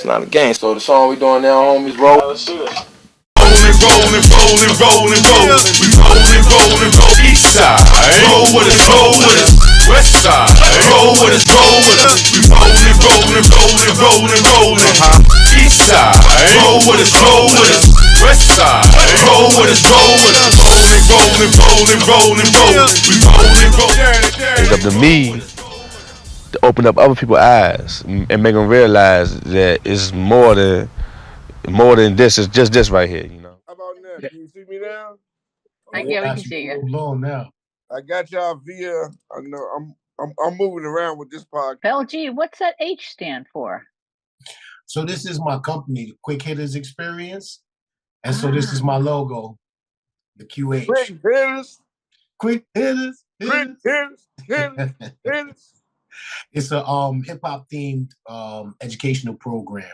It's not a game. So the song we doing now, homies, roll. Let's do this. Rolling. We roll. East side, roll with us. West side, roll with us. We rolling. East side, roll with us. West side, roll with us. Rolling. We rolling. It's up to me to open up other people's eyes and make them realize that it's more than this. It's just this right here, you know. How about now? Can you see me now? Yeah, we can see you. Long now. I got y'all via. I know I'm moving around with this podcast. LG, what's that H stand for? So this is my company, the Quick Hitters Experience, and so this is my logo, the QH. Quick hitters. Quick Hitters. Quick hitters. It's a hip-hop themed educational program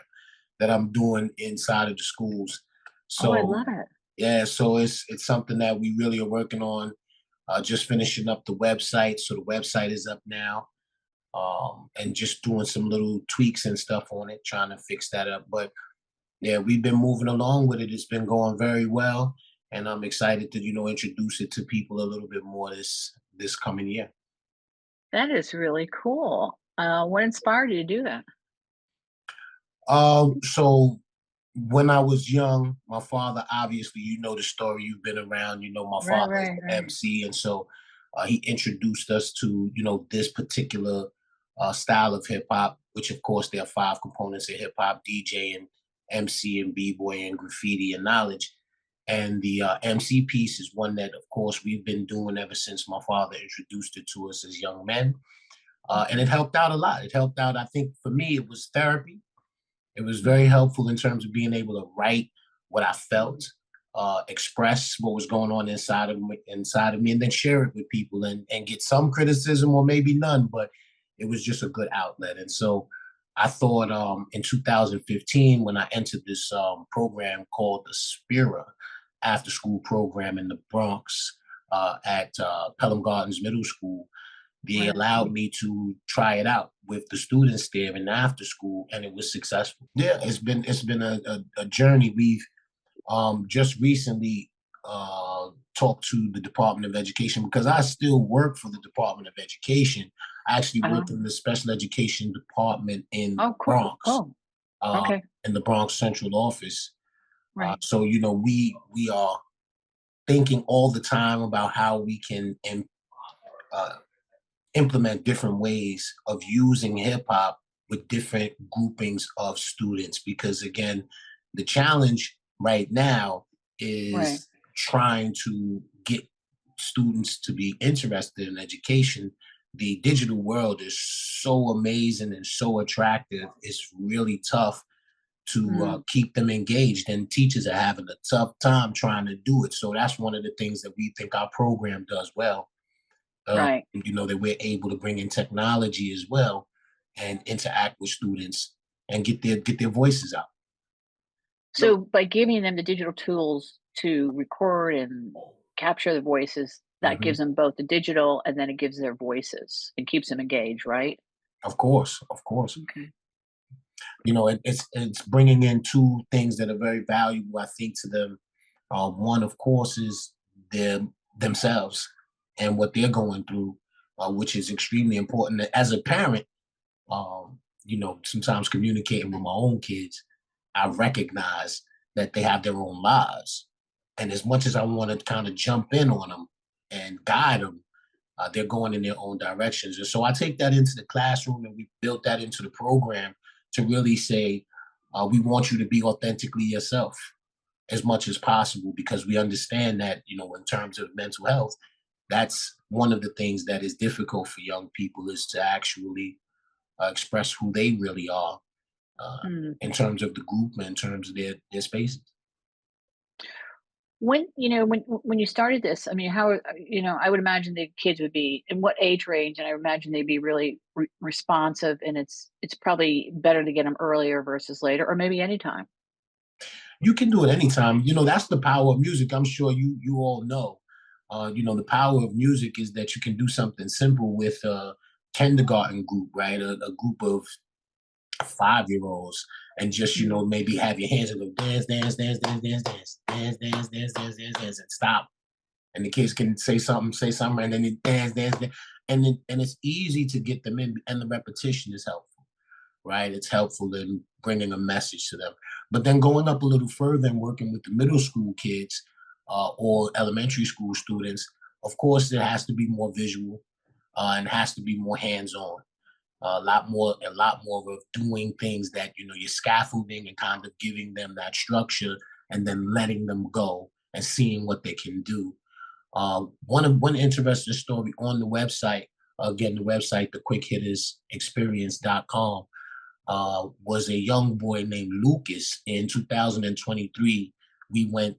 that I'm doing inside of the schools. So I love it. Yeah, so it's something that we really are working on. Just finishing up the website, so the website is up now, and just doing some little tweaks and stuff on it, trying to fix that up. But yeah, we've been moving along with it. It's been going very well, and I'm excited to introduce it to people a little bit more this coming year. That is really cool. What inspired you to do that? So when I was young, my father, obviously, you know the story, you've been around, my father is an MC. And so he introduced us to, this particular style of hip hop, which of course there are 5 components of hip hop: DJ and MC and B-boy and graffiti and knowledge. And the MC piece is one that, of course, we've been doing ever since my father introduced it to us as young men. And it helped out a lot. It helped out, I think, for me, it was therapy. It was very helpful in terms of being able to write what I felt, express what was going on inside of me, and then share it with people and get some criticism or maybe none, but it was just a good outlet. And so I thought in 2015, when I entered this program called the Spira after school program in the Bronx at Pelham Gardens Middle School, they allowed me to try it out with the students there in after school, and it was successful. Yeah, it's been a journey. We've just recently talked to the Department of Education, because I still work for the Department of Education. I actually work in the special education department in the Bronx. Okay. In the Bronx Central Office. Right. So we are thinking all the time about how we can implement different ways of using hip hop with different groupings of students, because again, the challenge right now is trying to get students to be interested in education. The digital world is so amazing and so attractive. It's really tough to keep them engaged, and teachers are having a tough time trying to do it. So that's one of the things that we think our program does well. That we're able to bring in technology as well and interact with students and get their voices out. So by giving them the digital tools to record and capture the voices, that gives them both the digital, and then it gives their voices and keeps them engaged, right? Of course. Okay. It's bringing in 2 things that are very valuable, I think, to them. One, of course, is themselves and what they're going through, which is extremely important. As a parent, sometimes communicating with my own kids, I recognize that they have their own lives. And as much as I want to kind of jump in on them and guide them, they're going in their own directions. And so I take that into the classroom, and we built that into the program to really say, we want you to be authentically yourself as much as possible, because we understand that, in terms of mental health, that's one of the things that is difficult for young people, is to actually express who they really are in terms of the group and in terms of their spaces. When you started this, I mean, how I would imagine the kids would be in what age range, and I imagine they'd be really responsive, and it's probably better to get them earlier versus later, or maybe anytime. You can do it anytime. That's the power of music. I'm sure you all know. The power of music is that you can do something simple with a kindergarten group, right? A group of 5-year-olds, and just, you know, maybe have your hands and go dance, dance, dance, dance, dance, dance, dance, dance, dance, dance, dance, dance, and stop. And the kids can say something, and then they dance, dance, dance. And it's easy to get them in, and the repetition is helpful, right? It's helpful in bringing a message to them. But then going up a little further and working with the middle school kids or elementary school students, of course, there has to be more visual and has to be more hands-on. A lot more of doing things that, you know, you're scaffolding and kind of giving them that structure and then letting them go and seeing what they can do. One interesting story on the website, again, the website, thequickhittersexperience.com, was a young boy named Lucas. In 2023, we went,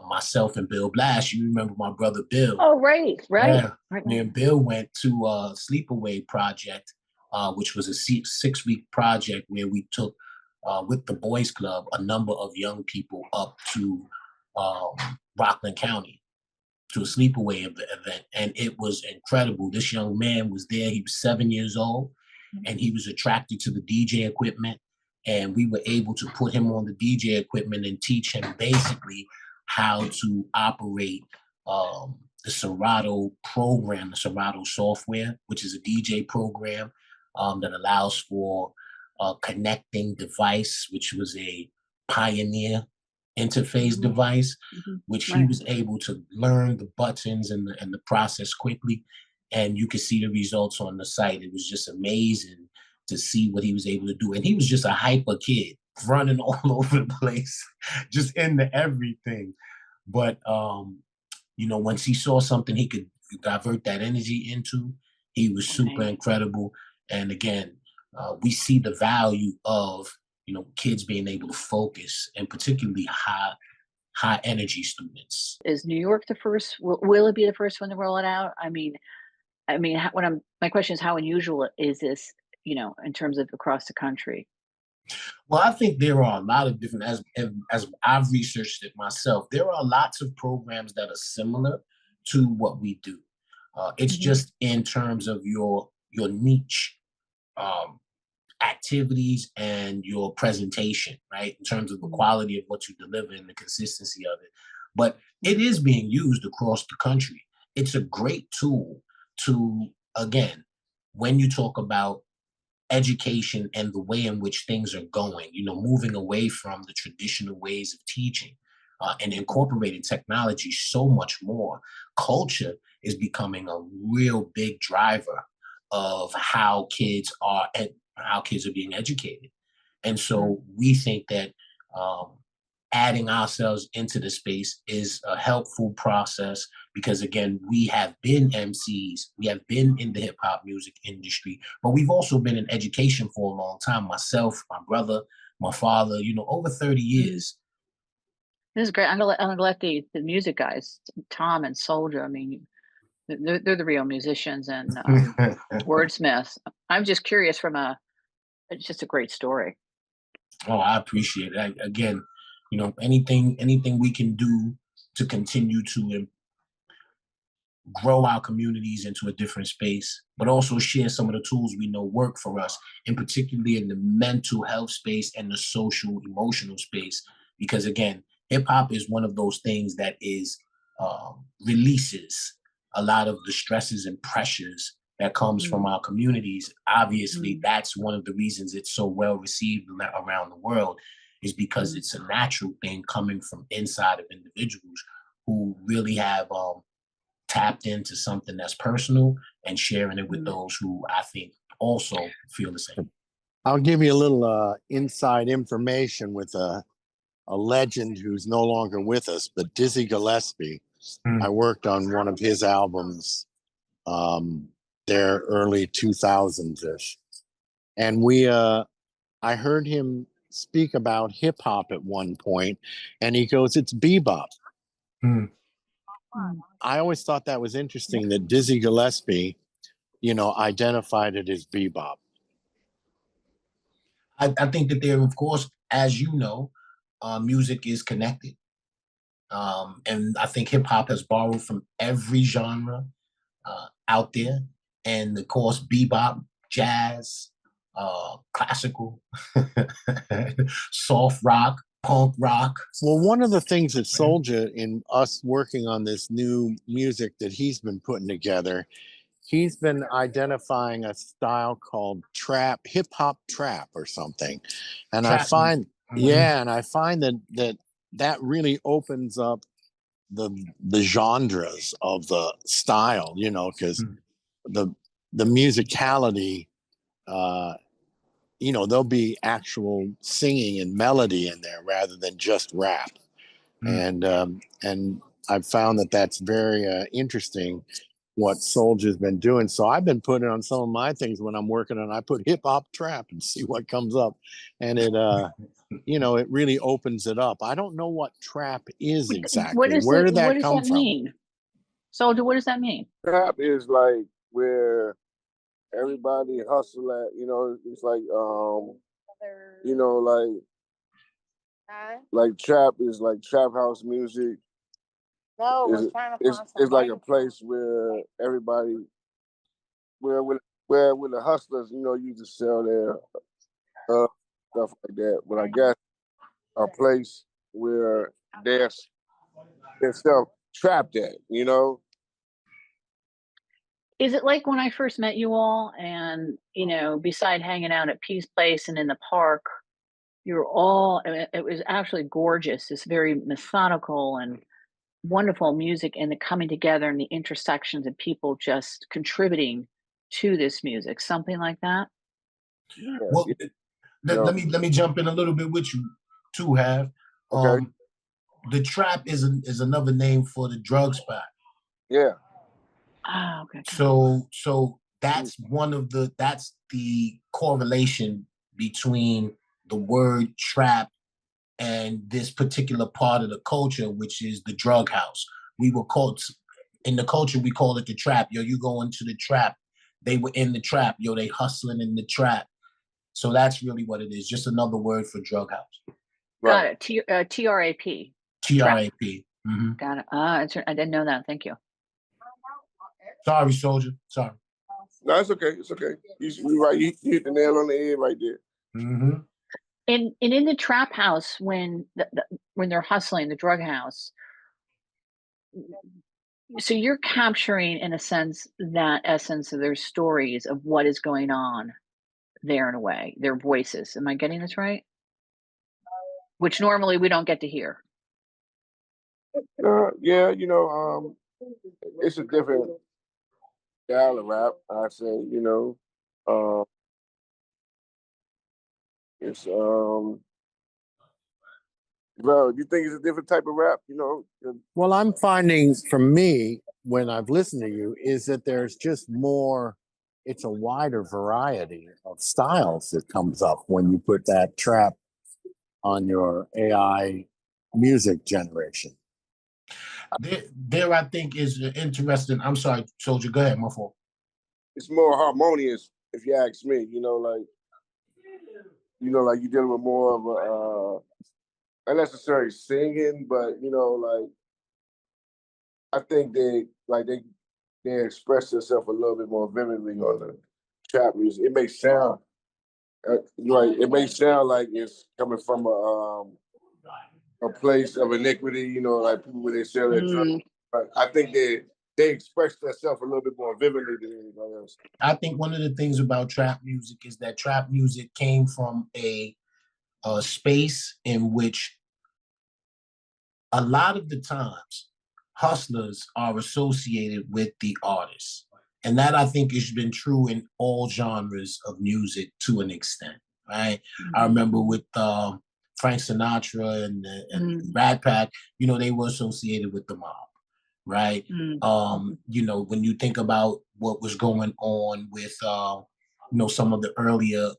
myself and Bill Blash. You remember my brother Bill? Oh, right. Yeah. Me and Bill went to a Sleepaway project, which was a 6-week project where we took, with the Boys Club, a number of young people up to Rockland County to a sleepaway event. And it was incredible. This young man was there. He was 7 years old, and he was attracted to the DJ equipment. And we were able to put him on the DJ equipment and teach him basically how to operate the Serato program, the Serato software, which is a DJ program that allows for a connecting device, which was a Pioneer interface device, which he was able to learn the buttons and the process quickly. And you could see the results on the site. It was just amazing to see what he was able to do. And he was just a hyper kid, running all over the place, just into everything. But, you know, once he saw something he could divert that energy into, he was super incredible. And again, we see the value of, you know, kids being able to focus, and particularly high energy students. Is New York the first? Will it be the first one to roll it out? I mean, my question is, how unusual is this, you know, in terms of across the country? Well, I think there are a lot of different, as I've researched it myself, there are lots of programs that are similar to what we do. It's just in terms of your niche activities and your presentation, right? In terms of the quality of what you deliver and the consistency of it. But it is being used across the country. It's a great tool to, again, when you talk about education and the way in which things are going, you know, moving away from the traditional ways of teaching and incorporating technology so much more. Culture is becoming a real big driver of how kids are being educated. And so we think that adding ourselves into the space is a helpful process because, again, we have been MCs, we have been in the hip hop music industry, but we've also been in education for a long time. Myself, my brother, my father, you know, over 30 years. This is great. I'm gonna let the music guys, Tom and Soldier, I mean, they're the real musicians and wordsmiths. I'm just curious it's just a great story. Oh, I appreciate it. Again, you know, anything we can do to continue to grow our communities into a different space, but also share some of the tools we know work for us, and particularly in the mental health space and the social emotional space. Because again, hip hop is one of those things that is releases a lot of the stresses and pressures that comes from our communities. Obviously, that's one of the reasons it's so well received around the world, is because it's a natural thing coming from inside of individuals who really have tapped into something that's personal and sharing it with those who I think also feel the same. I'll give you a little inside information with a legend who's no longer with us, but Dizzy Gillespie. I worked on one of his albums, their early 2000s-ish. And I heard him speak about hip hop at one point, and he goes, "It's bebop." I always thought that was interesting that Dizzy Gillespie, you know, identified it as bebop. I think that there, of course, as you know, music is connected. And I think hip hop has borrowed from every genre out there. And of course, bebop, jazz, classical, soft rock, punk rock. Well, one of the things that Soulja, in us working on this new music that he's been putting together, he's been identifying a style called trap, hip hop trap or something. And Trap I find, music. yeah, and I find that really opens up the genres of the style, you know, because the musicality, you know, there'll be actual singing and melody in there rather than just rap. And I've found that that's very interesting what Soulja's been doing. So I've been putting on some of my things when I'm working on. I put hip hop trap and see what comes up, and it you know, it really opens it up. I don't know what trap is exactly. Where did that come from? Mean? Soulja, what does that mean? Trap is like where everybody hustle at, you know, it's like you know, like trap is like trap house music. No, it's like a place where everybody where with the hustlers, you know, used to sell their stuff like that. But I guess a place where they're self trapped at, you know. Is it like when I first met you all and, you know, beside hanging out at Peace Place and in the park, you were all, it was actually gorgeous, this very methodical and wonderful music and the coming together and the intersections of people just contributing to this music, something like that? Well, let me jump in a little bit with you too, Have. Okay. The trap is another name for the drug spot. Yeah. Oh, okay. So that's that's the correlation between the word trap and this particular part of the culture, which is the drug house. We were called in the culture, we call it the trap. Yo, you go into the trap. They were in the trap. Yo, they hustling in the trap. So that's really what it is. Just another word for drug house. Got it. TRAP. TRAP. Mm-hmm. Got it. I didn't know that. Thank you. Sorry, Soulja. Sorry. No, it's okay. It's okay. You right. You hit the nail on the head right there. Mm-hmm. And in the trap house, when they're hustling, the drug house, so you're capturing, in a sense, that essence of their stories of what is going on there in a way, their voices. Am I getting this right? Which normally we don't get to hear. Yeah, you know, it's a different style of rap, I say, you know. It's well, you think it's a different type of rap, you know? Well, I'm finding from me when I've listened to you is that there's just more, it's a wider variety of styles that comes up when you put that trap on your AI music generation. There I think is interesting. I'm sorry, Soulja, go ahead, my fault. It's more harmonious, if you ask me, you know, like you're dealing with more of a unnecessary singing, but you know, like I think they express themselves a little bit more vividly on the trap music. It may sound like it's coming from a place of iniquity, you know, like people when they sell their drugs. But I think they express themselves a little bit more vividly than anybody else. I think one of the things about trap music is that trap music came from a space in which a lot of the times hustlers are associated with the artists. And that I think has been true in all genres of music to an extent, right? Mm-hmm. I remember with Frank Sinatra and Rat Pack, you know, they were associated with the mob, right? Mm-hmm. You know, when you think about what was going on with, you know, some of the earlier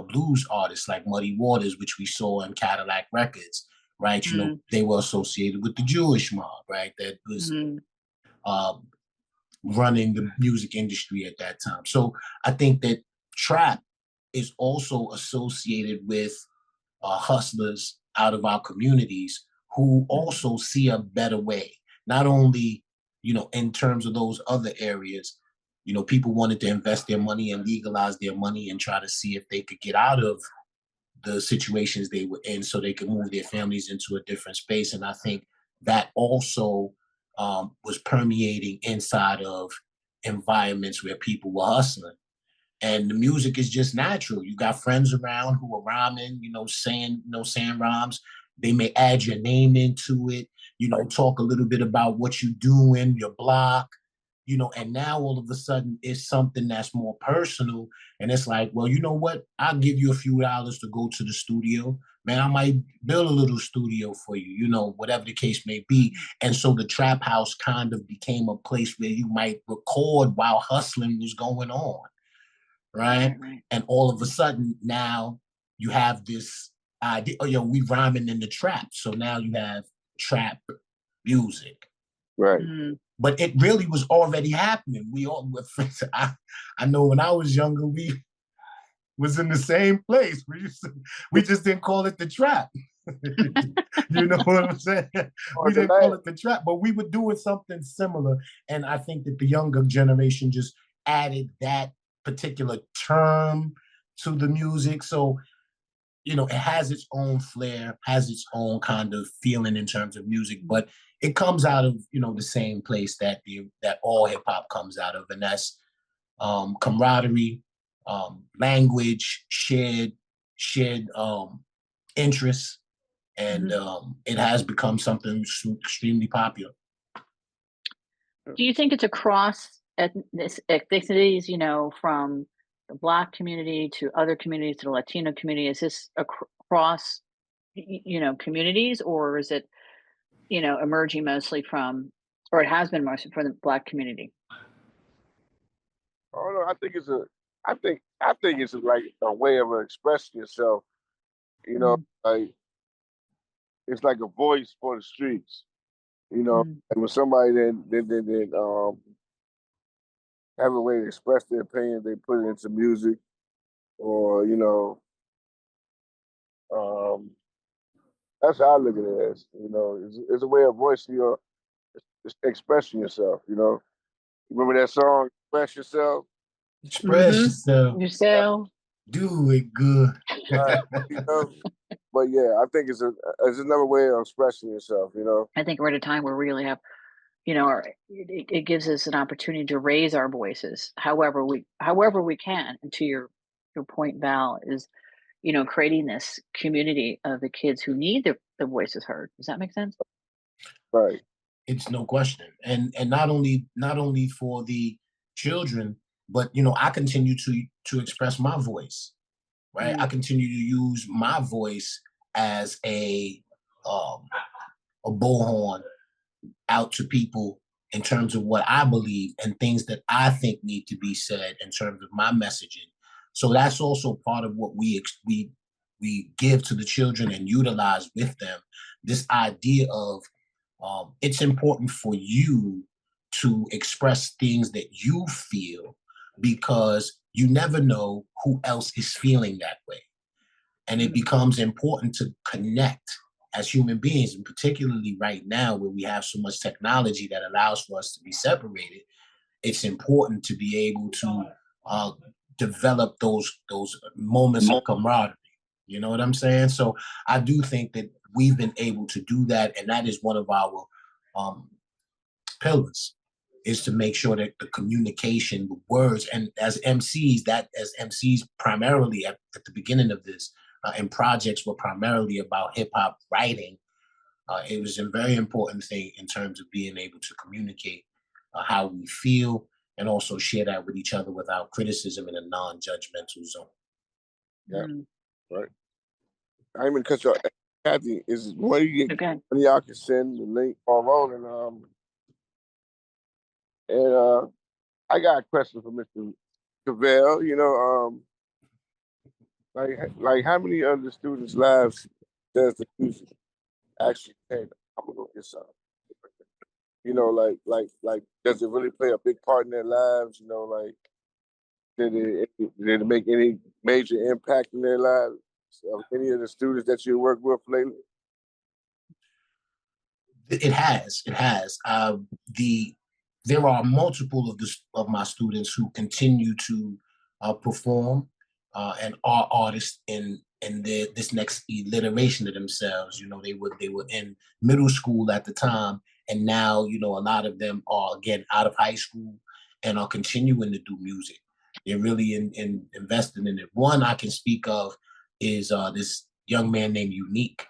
blues artists like Muddy Waters, which we saw in Cadillac Records, right? You know, they were associated with the Jewish mob, right? That was running the music industry at that time. So I think that trap is also associated with hustlers out of our communities who also see a better way, not only, you know, in terms of those other areas, You know, people wanted to invest their money and legalize their money and try to see if they could get out of the situations they were in so they could move their families into a different space. And I think that also was permeating inside of environments where people were hustling. And the music is just natural. You got friends around who are rhyming, saying rhymes. They may add your name into it, talk a little bit about what you're doing, your block, and now all of a sudden it's something that's more personal. And it's like, well, you know what? I'll give you a few dollars to go to the studio. Man, I might build a little studio for you, whatever the case may be. And so the trap house kind of became a place where you might record while hustling was going on. Right? And all of a sudden now you have this idea, we rhyming in the trap. So now you have trap music. Right. But it really was already happening. We all were friends. I know when I was younger, we was in the same place. We just didn't call it the trap. You know what I'm saying? We didn't call it the trap, but we were doing something similar. And I think that the younger generation just added that particular term to the music. So, it has its own flair, has its own kind of feeling in terms of music, but it comes out of, the same place that all hip hop comes out of. And that's camaraderie, language, shared interests. And it has become something extremely popular. Do you think it's across ethnicities, from the Black community to other communities to the Latino community? Is this across, communities, or is it, emerging mostly from, or it has been mostly from the Black community? Oh no, I think it's like a way of expressing yourself. Like it's like a voice for the streets. And when somebody then have a way to express their opinion, they put it into music, or that's how I look at it as. It's a way of voicing expressing yourself. Remember that song, "Express Yourself"? Express yourself. Yourself. Do it good. But yeah, I think it's another way of expressing yourself. I think we're at a time where we really have, it gives us an opportunity to raise our voices, however we can. And to your point, Val, is creating this community of the kids who need their voices heard. Does that make sense? Right. It's no question, and not only for the children, but I continue to express my voice. Right, I continue to use my voice as a bullhorn out to people in terms of what I believe and things that I think need to be said in terms of my messaging. So that's also part of what we give to the children and utilize with them. This idea of it's important for you to express things that you feel, because you never know who else is feeling that way. And it becomes important to connect as human beings, and particularly right now where we have so much technology that allows for us to be separated. It's important to be able to develop those moments of camaraderie. You know what I'm saying? So I do think that we've been able to do that, and that is one of our pillars, is to make sure that the communication, the words, and as MCs primarily at the beginning of this, and projects were primarily about hip hop writing. It was a very important thing in terms of being able to communicate how we feel, and also share that with each other without criticism in a non-judgmental zone. Yeah, right. I even cut your Kathy. Is one of y'all can send the link on rolling. And I got a question for Mr. Cavell. Like how many of the students' lives does the music actually change? I'm gonna go get some. Like does it really play a big part in their lives? Did it make any major impact in their lives? Of any of the students that you work with lately? It has. The there are multiple of my students who continue to perform and are artists in this next iteration of themselves. You know, they were in middle school at the time, and now, you know, a lot of them are again out of high school and are continuing to do music. They're really investing in it. One I can speak of is this young man named Unique.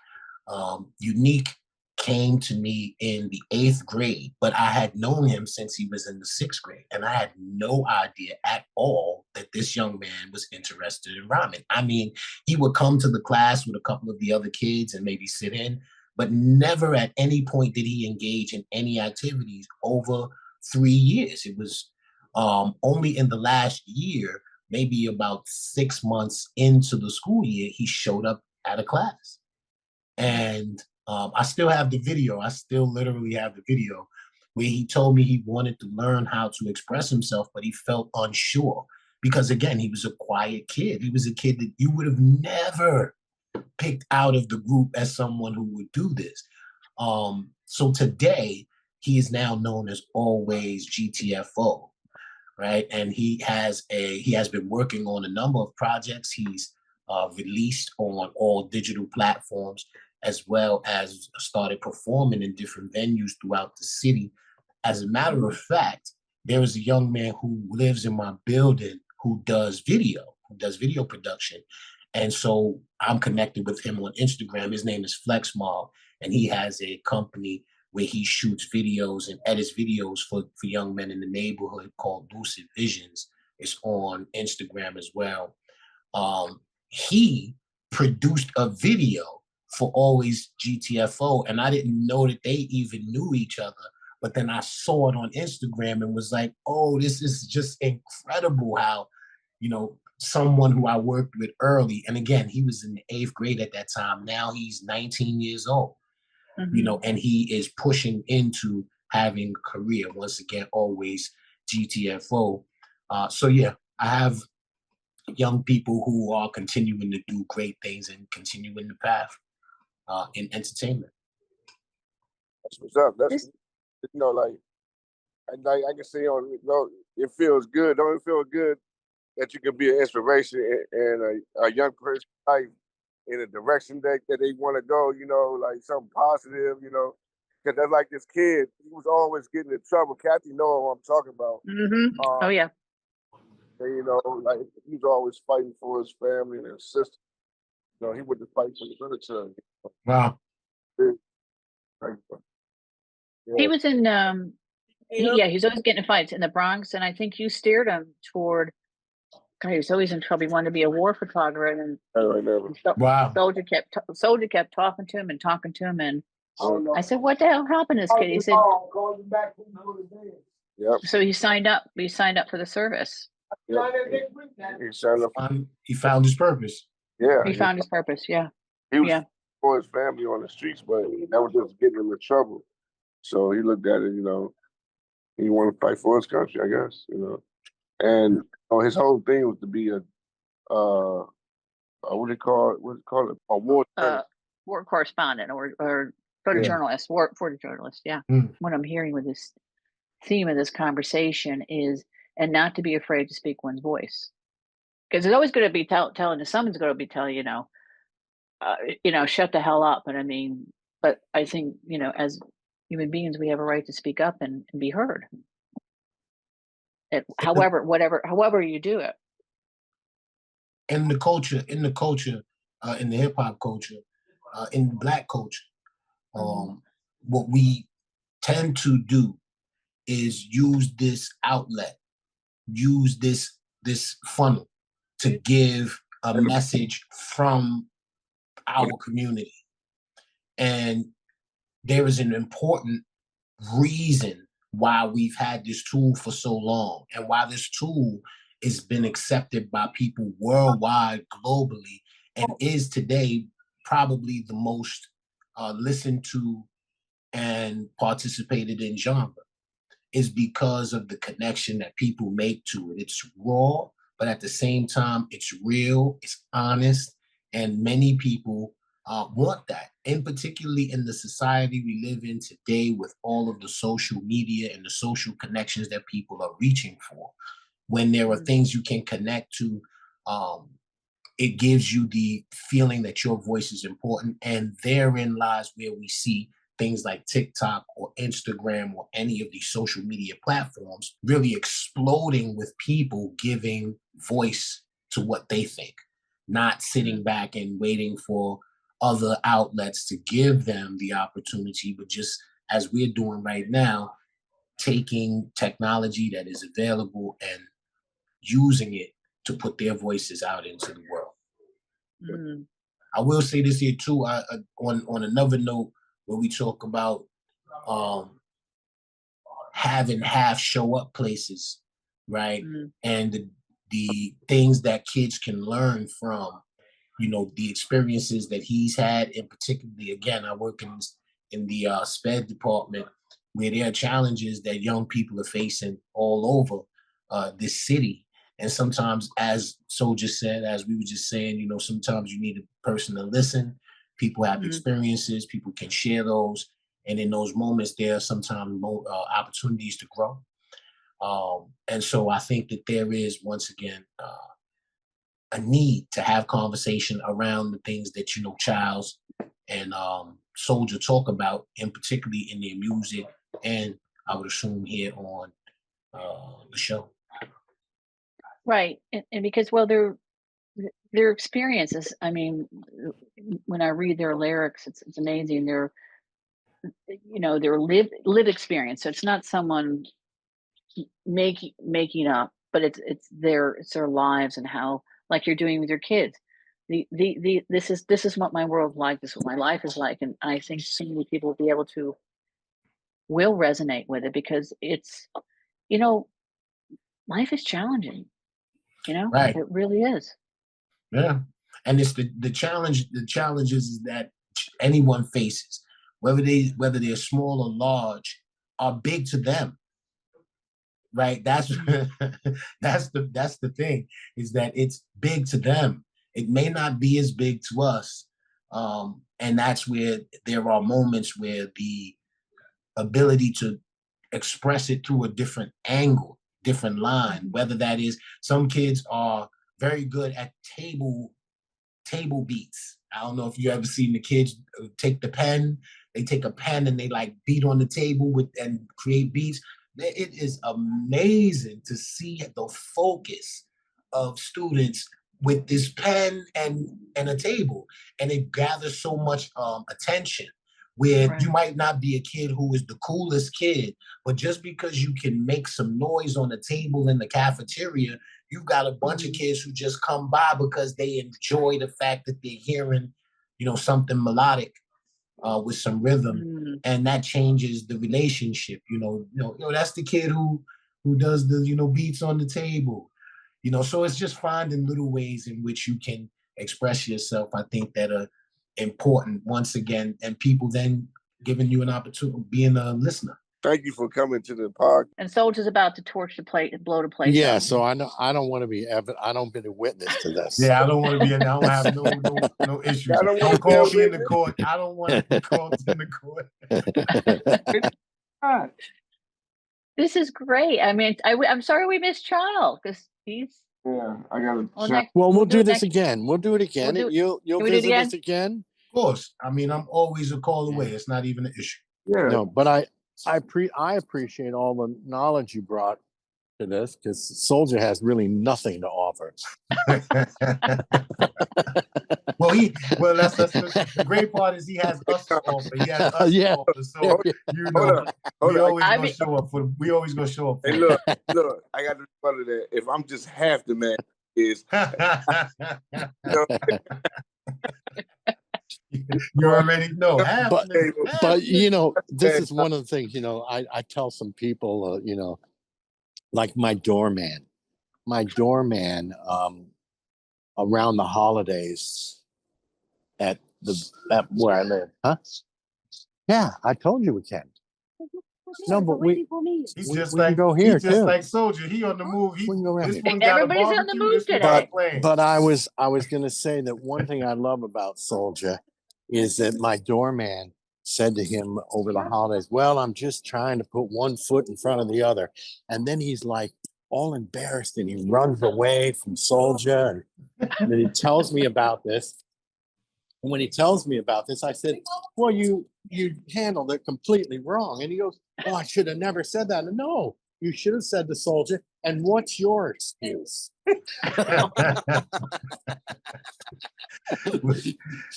Unique came to me in the 8th grade, but I had known him since he was in the 6th grade. And I had no idea at all that this young man was interested in rhyming. I mean, he would come to the class with a couple of the other kids and maybe sit in, but never at any point did he engage in any activities over 3 years. It was only in the last year, maybe about 6 months into the school year, he showed up at a class. And I still have the video. I still literally have the video where he told me he wanted to learn how to express himself, but he felt unsure because, again, he was a quiet kid. He was a kid that you would have never picked out of the group as someone who would do this. So today, he is now known as Always GTFO, right? And he has been working on a number of projects. He's released on all digital platforms, as well as started performing in different venues throughout the city. As a matter of fact, there is a young man who lives in my building who does video production. And so I'm connected with him on Instagram. His name is Flex Mob, and he has a company where he shoots videos and edits videos for young men in the neighborhood called Lucid Visions. It's on Instagram as well. He produced a video for Always GTFO, and I didn't know that they even knew each other. But then I saw it on Instagram and was like, oh, this is just incredible how, you know, someone who I worked with early, and again, he was in the 8th grade at that time. Now he's 19 years old, you know, and he is pushing into having a career. Once again, Always GTFO. So yeah, I have young people who are continuing to do great things and continuing the path in entertainment. That's what's up. That's, you know, like I can say, you know, it feels good. Don't it feel good that you can be an inspiration in a young person's life in a direction that they want to go, you know, like something positive, you know, because that's like this kid, he was always getting in trouble. Kathy know what I'm talking about. Oh, yeah. And, you know, like he was always fighting for his family and his sister. You know, he went to fight for the military. Wow. He was in, he was always getting in fights in the Bronx, and I think you steered him toward, God, he was always in trouble. He wanted to be a war photographer, and wow. Soldier kept talking to him, and I said, what the hell happened to this kid? He said, so he signed up. He signed up for the service. Yep. He found his purpose. Yeah. He found his purpose, yeah. He was for his family on the streets, but that was just getting him in trouble. So he looked at it, you know, he wanted to fight for his country, I guess, you know. And his whole thing was to be a what do you call it? A war correspondent or photojournalist, photojournalist, yeah. What I'm hearing with this theme of this conversation is, and not to be afraid to speak one's voice. Because it's always going to be someone's going to be telling, shut the hell up. And I mean, but I think, you know, as human beings, we have a right to speak up and be heard. However you do it. In the culture, in the hip hop culture, in the Black culture, what we tend to do is use this outlet, use this funnel to give a message from our community. And there is an important reason why we've had this tool for so long, and why this tool has been accepted by people worldwide, globally, and is today probably the most listened to and participated in genre, is because of the connection that people make to it. It's raw, but at the same time, it's real, it's honest, and many people want that, and particularly in the society we live in today with all of the social media and the social connections that people are reaching for. When there are things you can connect to, it gives you the feeling that your voice is important. And therein lies where we see things like TikTok or Instagram or any of these social media platforms really exploding with people giving voice to what they think, not sitting back and waiting for other outlets to give them the opportunity, but just as we're doing right now, taking technology that is available and using it to put their voices out into the world. I will say this here too, on another note, where we talk about having half show up places, right? And the things that kids can learn from, you know, the experiences that he's had, and particularly, again, I work in the SPED department, where there are challenges that young people are facing all over this city. And sometimes, as Soldier said, as we were just saying, you know, sometimes you need a person to listen. People have experiences, people can share those. And in those moments, there are sometimes opportunities to grow. And so I think that there is, once again, a need to have conversation around the things that, you know, Childs and Soldier talk about, and particularly in their music, and I would assume here on the show. Right. And because, well, their experiences, I mean, when I read their lyrics, it's amazing. They're, you know, their live experience. So it's not someone making up, but it's their lives, and how, like you're doing with your kids. This is what my world's like. This is what my life is like. And I think so many people will resonate with it, because it's, you know, life is challenging. You know, right? It really is. Yeah, and it's the challenge. The challenges that anyone faces, whether they're small or large, are big to them. Right. That's that's the thing, is that it's big to them. It may not be as big to us, and that's where there are moments where the ability to express it through a different angle, different line, whether that is, some kids are very good at table beats. I don't know if you ever seen the kids take the pen. They take a pen and they like beat on the table and create beats. It is amazing to see the focus of students with this pen and a table, and it gathers so much attention. Where you might not be a kid who is the coolest kid, but just because you can make some noise on the table in the cafeteria, you've got a bunch of kids who just come by because they enjoy the fact that they're hearing, you know, something melodic with some rhythm, and that changes the relationship. You know, that's the kid who does the, you know, beats on the table. You know, so it's just finding little ways in which you can express yourself, I think, that are important, once again, and people then giving you an opportunity, being a listener. Thank you for coming to the park. And Soldier's about to torch the plate and blow the place. Yeah, up. so I don't want to be I don't be a witness to this. Yeah, I don't want to be. I don't have no issues. Don't call me in the court. I don't want to be called in the court. This is great. I mean, I'm sorry we missed Child, because he's. Yeah, I gotta. Well, we'll do this again. We'll do it again. You'll visit us again. Of course. I mean, I'm always a call away. It's not even an issue. Yeah. No, but I appreciate all the knowledge you brought to this, because Soldier has really nothing to offer. Well, that's the great part is he has us to offer. He has us to offer. So you know, we always gonna show up. Hey, look, I got to tell you that if I'm just half the man, is you already know. But you know, this is one of the things. You know, I tell some people, you know, like my doorman, around the holidays at where I live, huh? Yeah, I told you we can. No, but he's just we like can go here he's just too. like Soldier. He on the move. We can go around This here. one got Everybody's a on the barbecue, move this one today. got plans. But I was going to say that one thing I love about Soldier is that my doorman said to him over the holidays, well, I'm just trying to put one foot in front of the other. And then he's like all embarrassed and he runs away from Soulja. And then he tells me about this. And when he tells me about this, I said, well, you handled it completely wrong. And he goes, oh, I should have never said that. And no, you should have said to Soulja, and what's your excuse?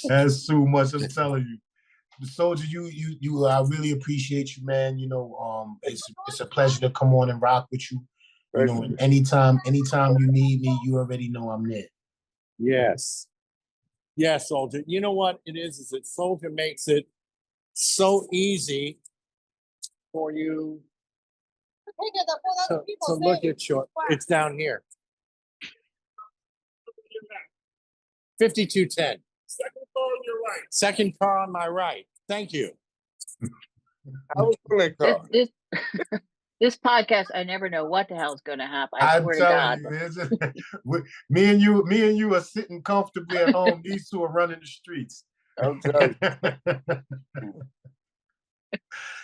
That's too much, I'm telling you. Soulja, you I really appreciate you, man. You know, it's a pleasure to come on and rock with you. You know, and anytime you need me, you already know I'm there. Yes. Yes, Soulja. You know what it is that Soulja makes it so easy for you to look at your, it's down here. 5210. Second car on your right. Second car on my right. Thank you. I was in that car. This podcast, I never know what the hell's going to happen. I swear to God. You, me and you are sitting comfortably at home. These two are running the streets. I'm telling you.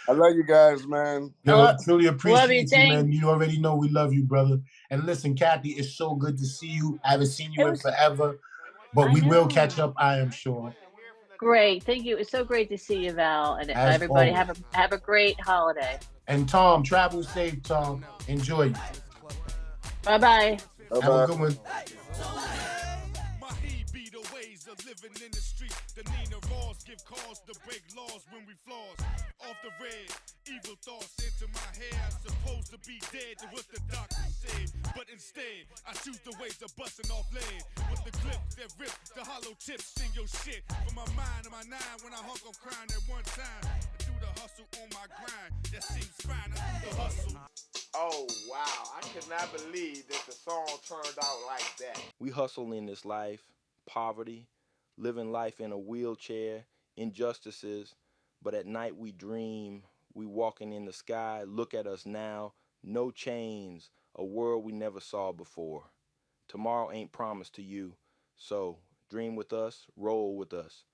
I love you guys, man. Yo, truly appreciate you, man. You already know we love you, brother. And listen, Kathy, it's so good to see you. I haven't seen you in forever, but we will catch up, I am sure. Great, thank you. It's so great to see you, Val, and As everybody always. have a great holiday. And Tom, travel safe, Tom. Enjoy. Bye-bye. Have a good one. Living in the street, the Nina Ross give cause to break laws when we floss. Off the red, evil thoughts into my head. I'm supposed to be dead to what the doctor said, but instead I choose the ways of busting off lead with the clip that rip the hollow tips in your shit. From my mind to my nine when I hung on crying at one time. I do the hustle on my grind. That seems fine. I do the hustle. Oh wow! I cannot believe that the song turned out like that. We hustle in this life, poverty, living life in a wheelchair, injustices, but at night we dream, we walking in the sky, look at us now, no chains, a world we never saw before. Tomorrow ain't promised to you, so dream with us, roll with us.